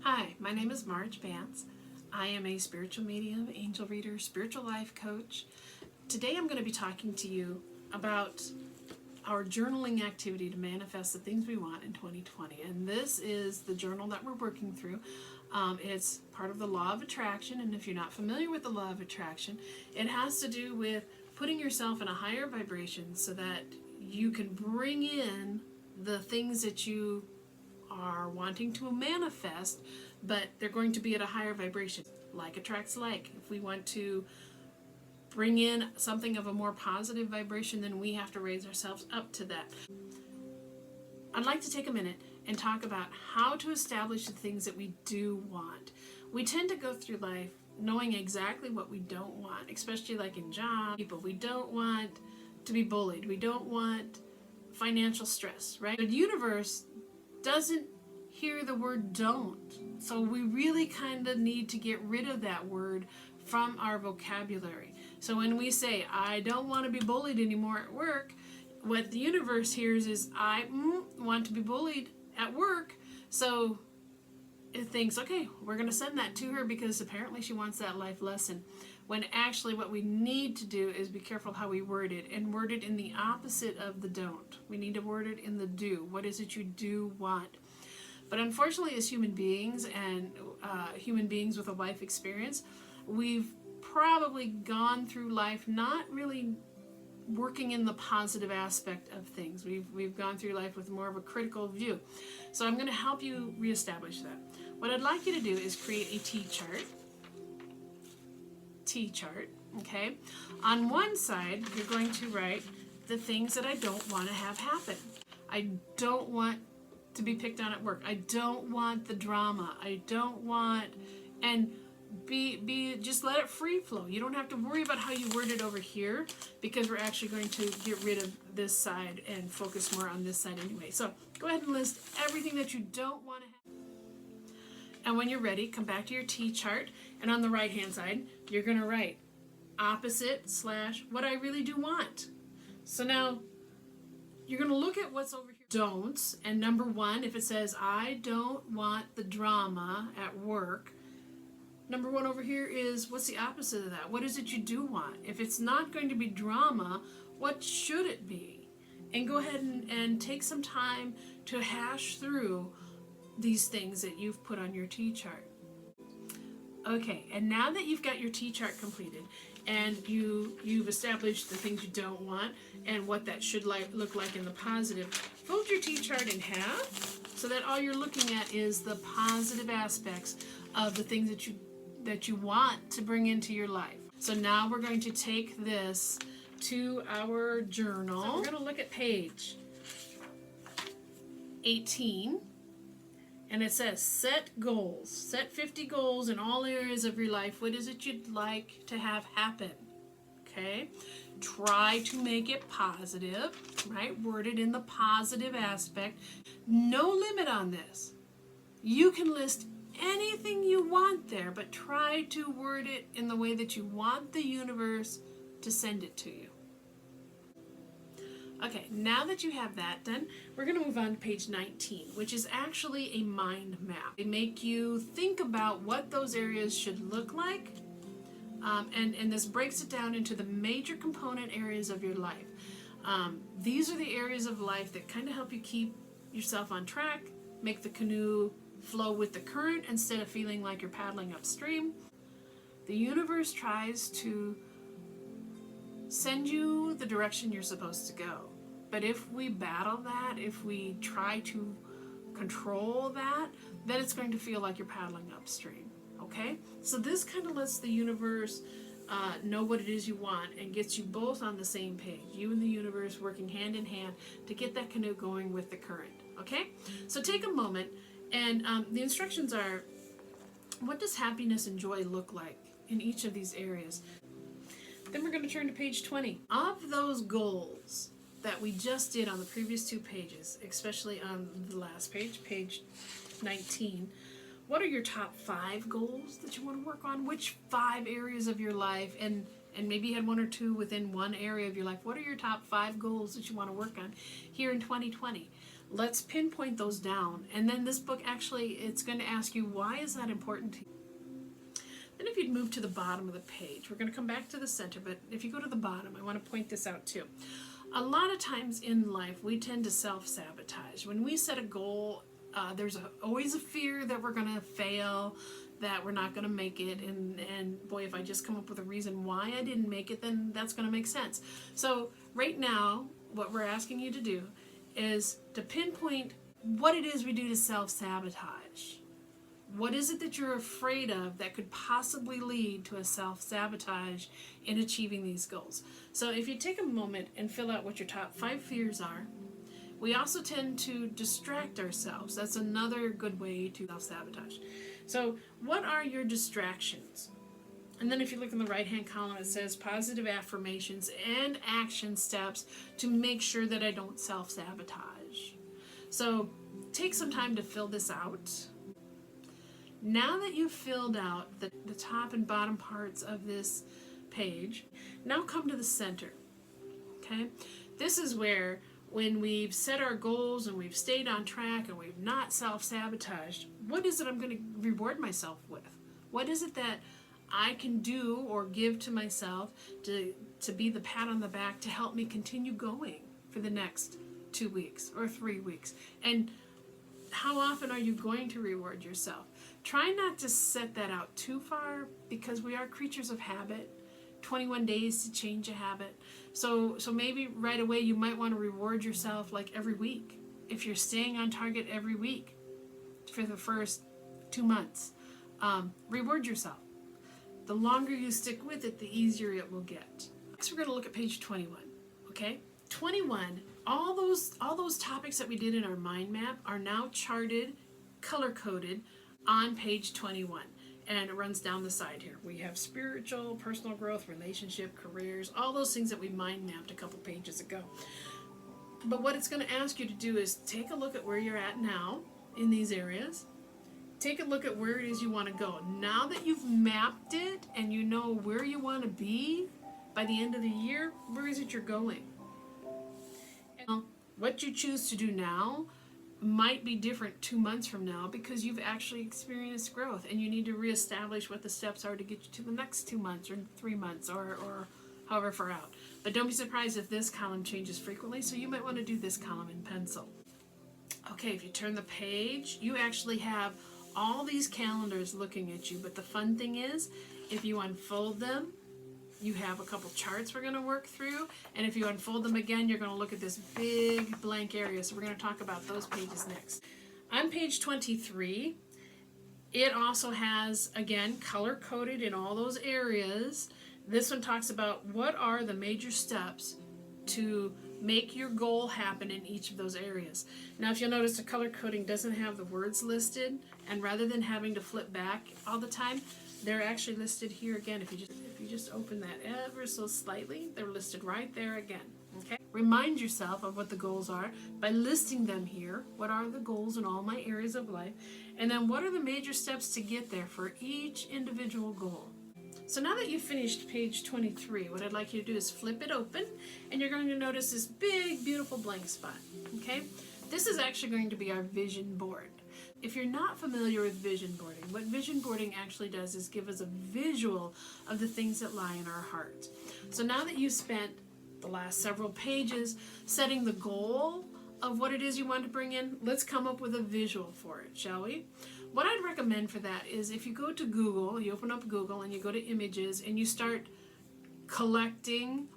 Hi, my name is Marge Vance. I am a spiritual medium, angel reader, spiritual life coach. Today I'm going to be talking to you about our journaling activity to manifest the things we want in 2020. And this is the journal that we're working through. It's part of the law of attraction. And if you're not familiar with the law of attraction, it has to do with putting yourself in a higher vibration so that you can bring in the things that you are wanting to manifest, but they're going to be at a higher vibration. Like attracts like. If we want to bring in something of a more positive vibration, then we have to raise ourselves up to that. I'd like to take a minute and talk about how to establish the things that we do want. We tend to go through life knowing exactly what we don't want, especially like in jobs. People, we don't want to be bullied. We don't want financial stress, right? The universe doesn't hear the word don't. So we really kind of need to get rid of that word from our vocabulary. So when we say, I don't want to be bullied anymore at work, what the universe hears is, I want to be bullied at work. So it thinks, okay, we're going to send that to her because apparently she wants that life lesson. When actually what we need to do is be careful how we word it, and word it in the opposite of the don't. We need to word it in the do. What is it you do want? But unfortunately, as human beings and human beings with a life experience, we've probably gone through life not really working in the positive aspect of things. We've gone through life with more of a critical view. So I'm going to help you reestablish that. What I'd like you to do is create a T-chart. T-chart, okay? On one side, you're going to write the things that I don't want to have happen. I don't want to be picked on at work. I don't want the drama. I don't want, and be just let it free flow. You don't have to worry about how you word it over here, because we're actually going to get rid of this side and focus more on this side anyway. So go ahead and list everything that you don't want to have. And when you're ready, come back to your T-chart, and on the right hand side, you're going to write opposite / what I really do want. So now you're going to look at what's over here. Don'ts, and number one, if it says I don't want the drama at work, number one over here is, what's the opposite of that? What is it you do want? If it's not going to be drama, what should it be? And go ahead and take some time to hash through these things that you've put on your T-chart. Okay, and now that you've got your T-chart completed and you've established the things you don't want and what that should look like in the positive, fold your T-chart in half so that all you're looking at is the positive aspects of the things that you want to bring into your life. So now we're going to take this to our journal. So we're going to look at page 18. And it says, set goals. Set 50 goals in all areas of your life. What is it you'd like to have happen? Okay? Try to make it positive, right? Word it in the positive aspect. No limit on this. You can list anything you want there, but try to word it in the way that you want the universe to send it to you. Okay, now that you have that done, we're going to move on to page 19, which is actually a mind map. They make you think about what those areas should look like, and this breaks it down into the major component areas of your life. These are the areas of life that kind of help you keep yourself on track, make the canoe flow with the current instead of feeling like you're paddling upstream. The universe tries to send you the direction you're supposed to go. But if we battle that, if we try to control that, then it's going to feel like you're paddling upstream. Okay? So this kind of lets the universe know what it is you want and gets you both on the same page. You and the universe working hand in hand to get that canoe going with the current. Okay? So take a moment, and the instructions are, what does happiness and joy look like in each of these areas? Then we're going to turn to page 20. Of those goals that we just did on the previous two pages, especially on the last page, page 19, what are your top 5 goals that you want to work on? Which 5 areas of your life? And And maybe you had one or two within one area of your life. What are your top 5 goals that you want to work on here in 2020? Let's pinpoint those down. And then this book actually, it's going to ask you, why is that important to you? Then if you'd move to the bottom of the page, we're going to come back to the center, but if you go to the bottom, I want to point this out too. A lot of times in life, we tend to self-sabotage. When we set a goal, there's always a fear that we're going to fail, that we're not going to make it, and boy, if I just come up with a reason why I didn't make it, then that's going to make sense. So right now, what we're asking you to do is to pinpoint what it is we do to self-sabotage. What is it that you're afraid of that could possibly lead to a self-sabotage in achieving these goals? So if you take a moment and fill out what your top 5 fears are. We also tend to distract ourselves. That's another good way to self-sabotage. So what are your distractions? And then if you look in the right-hand column, it says positive affirmations and action steps to make sure that I don't self-sabotage. So take some time to fill this out. Now that you've filled out the top and bottom parts of this page, now come to the center. Okay? This is where, when we've set our goals and we've stayed on track and we've not self-sabotaged, what is it I'm going to reward myself with? What is it that I can do or give to myself to be the pat on the back to help me continue going for the next 2 weeks or 3 weeks? And how often are you going to reward yourself? Try not to set that out too far, because we are creatures of habit. 21 days to change a habit. So maybe right away you might want to reward yourself like every week. If you're staying on target every week for the first 2 months, reward yourself. The longer you stick with it, the easier it will get. Next, we're going to look at page 21. Okay, 21. All those topics that we did in our mind map are now charted, color coded on page 21. And it runs down the side here. We have spiritual, personal growth, relationship, careers, all those things that we mind mapped a couple pages ago. But what it's going to ask you to do is take a look at where you're at now in these areas. Take a look at where it is you want to go. Now that you've mapped it and you know where you want to be by the end of the year, where is it you're going? And what you choose to do now might be different 2 months from now, because you've actually experienced growth and you need to reestablish what the steps are to get you to the next 2 months or 3 months or however far out. But don't be surprised if this column changes frequently, so you might want to do this column in pencil. Okay, if you turn the page, you actually have all these calendars looking at you, but the fun thing is, if you unfold them, you have a couple charts we're going to work through, and if you unfold them again, you're going to look at this big blank area, so we're going to talk about those pages next. On page 23, it also has, again, color-coded in all those areas. This one talks about what are the major steps to make your goal happen in each of those areas. Now, if you'll notice, the color coding doesn't have the words listed, and rather than having to flip back all the time, they're actually listed here again. If you just open that ever so slightly, they're listed right there again. Okay? Remind yourself of what the goals are by listing them here. What are the goals in all my areas of life? And then what are the major steps to get there for each individual goal? So now that you've finished page 23, what I'd like you to do is flip it open, and you're going to notice this big, beautiful blank spot. Okay? This is actually going to be our vision board. If you're not familiar with vision boarding, what vision boarding actually does is give us a visual of the things that lie in our heart. So now that you've spent the last several pages setting the goal of what it is you want to bring in, let's come up with a visual for it, shall we? What I'd recommend for that is if you go to Google, you open up Google and you go to images and you start collecting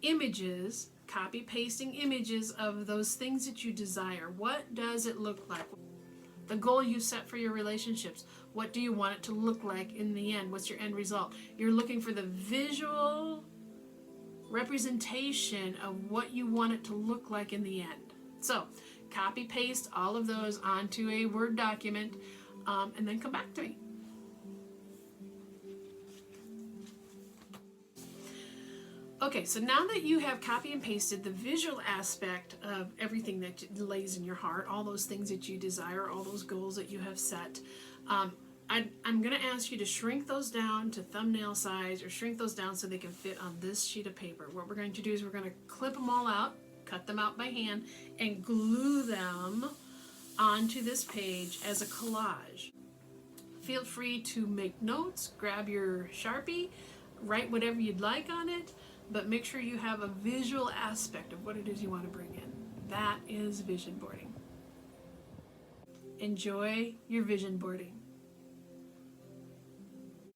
images, copy-pasting images of those things that you desire. What does it look like? The goal you set for your relationships. What do you want it to look like in the end? What's your end result? You're looking for the visual representation of what you want it to look like in the end. So, copy paste all of those onto a Word document, and then come back to me. Okay, so now that you have copy and pasted the visual aspect of everything that lays in your heart, all those things that you desire, all those goals that you have set, I'm going to ask you to shrink those down to thumbnail size, or shrink those down so they can fit on this sheet of paper. What we're going to do is we're going to clip them all out, cut them out by hand, and glue them onto this page as a collage. Feel free to make notes, grab your Sharpie, write whatever you'd like on it, but make sure you have a visual aspect of what it is you want to bring in. That is vision boarding. Enjoy your vision boarding.